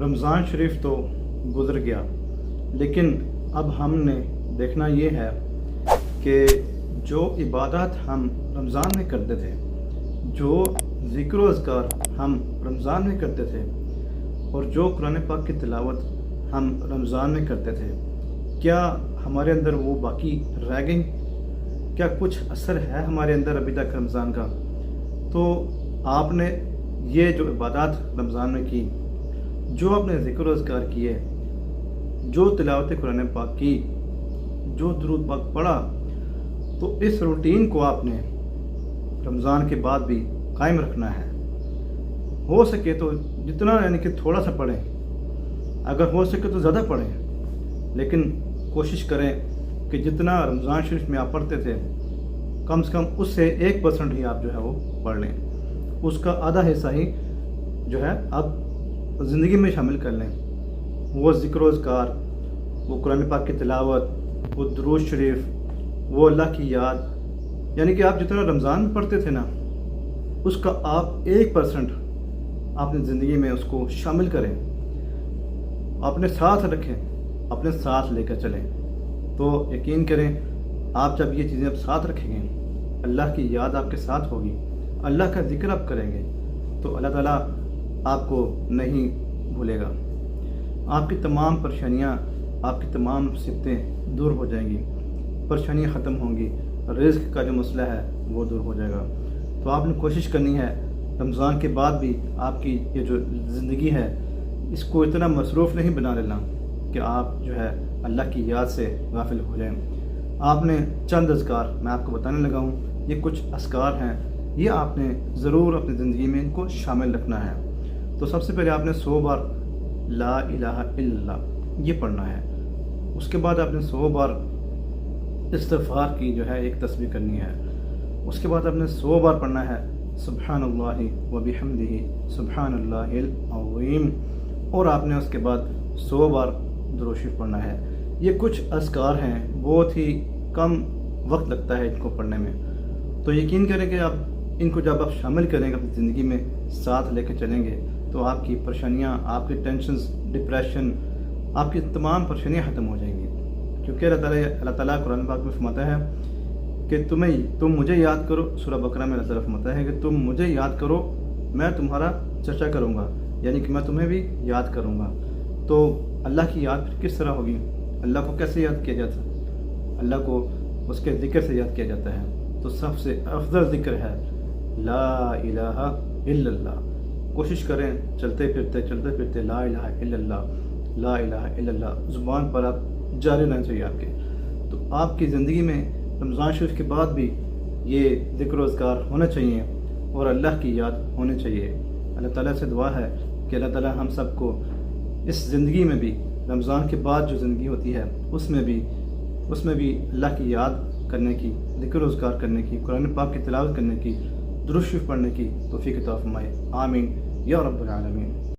رمضان شریف تو گزر گیا، لیکن اب ہم نے دیکھنا یہ ہے کہ جو عبادات ہم رمضان میں کرتے تھے، جو ذکر و اذکار ہم رمضان میں کرتے تھے، اور جو قرآن پاک کی تلاوت ہم رمضان میں کرتے تھے، کیا ہمارے اندر وہ باقی رہ گئیں؟ کیا کچھ اثر ہے ہمارے اندر ابھی تک رمضان کا؟ تو آپ نے یہ جو عبادات رمضان میں کی، جو آپ نے ذکر و اذکار کیے، جو تلاوت قرآن پاک کی، جو درود پاک پڑھا، تو اس روٹین کو آپ نے رمضان کے بعد بھی قائم رکھنا ہے۔ ہو سکے تو جتنا یعنی کہ تھوڑا سا پڑھیں، اگر ہو سکے تو زیادہ پڑھیں، لیکن کوشش کریں کہ جتنا رمضان شریف میں آپ پڑھتے تھے کم سے کم اس سے 1% ہی آپ جو ہے وہ پڑھ لیں، اس کا آدھا حصہ ہی جو ہے آپ زندگی میں شامل کر لیں۔ وہ ذکر و اذکار، وہ قرآن پاک کی تلاوت، وہ درود شریف، وہ اللہ کی یاد، یعنی کہ آپ جتنا رمضان میں پڑھتے تھے نا، اس کا آپ 1% اپنی زندگی میں اس کو شامل کریں، اپنے ساتھ رکھیں، اپنے ساتھ لے کر چلیں۔ تو یقین کریں، آپ جب یہ چیزیں اب ساتھ رکھیں گے، اللہ کی یاد آپ کے ساتھ ہوگی، اللہ کا ذکر آپ کریں گے، تو اللہ تعالیٰ آپ کو نہیں بھولے گا۔ آپ کی تمام پریشانیاں، آپ کی تمام مصیبتیں دور ہو جائیں گی، پریشانیاں ختم ہوں گی، رزق کا جو مسئلہ ہے وہ دور ہو جائے گا۔ تو آپ نے کوشش کرنی ہے رمضان کے بعد بھی آپ کی یہ جو زندگی ہے اس کو اتنا مصروف نہیں بنا لینا کہ آپ جو ہے اللہ کی یاد سے غافل ہو جائیں۔ آپ نے چند اذکار میں آپ کو بتانے لگا ہوں، یہ کچھ اذکار ہیں، یہ آپ نے ضرور اپنی زندگی میں ان کو شامل رکھنا ہے۔ تو سب سے پہلے آپ نے 100 بار لا الہ الا اللہ یہ پڑھنا ہے، اس کے بعد آپ نے 100 بار استغفار کی جو ہے ایک تسبیح کرنی ہے، اس کے بعد آپ نے 100 بار پڑھنا ہے سبحان اللہ و بحمدہ سبحان اللہ العظیم، اور آپ نے اس کے بعد 100 بار درود شریف پڑھنا ہے۔ یہ کچھ اذکار ہیں، بہت ہی کم وقت لگتا ہے ان کو پڑھنے میں، تو یقین کریں کہ آپ ان کو جب آپ شامل کریں گے اپنی زندگی میں، ساتھ لے کے چلیں گے، تو آپ کی پریشانیاں، آپ کی ٹینشنز، ڈپریشن، آپ کی تمام پریشانیاں ختم ہو جائیں گی۔ کیونکہ اللہ تعالیٰ قرآن پاک میں فرماتا ہے کہ تم مجھے یاد کرو، سورہ بقرہ میں اللہ تعالیٰ فرماتا ہے کہ تم مجھے یاد کرو، میں تمہارا چرچا کروں گا، یعنی کہ میں تمہیں بھی یاد کروں گا۔ تو اللہ کی یاد پھر کس طرح ہوگی؟ اللہ کو کیسے یاد کیا جاتا ہے؟ اللہ کو اس کے ذکر سے یاد کیا جاتا ہے۔ تو سب سے افضل ذکر ہے لا الہ الا اللہ۔ کوشش کریں چلتے پھرتے لا الہ الا اللہ، لا الہ الا اللہ زبان پر آپ جاری رہنا چاہیے آپ کے۔ تو آپ کی زندگی میں رمضان شریف کے بعد بھی یہ ذکر و اذکار ہونا چاہیے اور اللہ کی یاد ہونی چاہیے۔ اللہ تعالیٰ سے دعا ہے کہ اللہ تعالیٰ ہم سب کو اس زندگی میں بھی، رمضان کے بعد جو زندگی ہوتی ہے اس میں بھی اللہ کی یاد کرنے کی، ذکر و اذکار کرنے کی، قرآن پاک کی تلاوت کرنے کی، درود شریف پڑھنے کی توفیق عطا فرمائے۔ آمین یا رب العالمین۔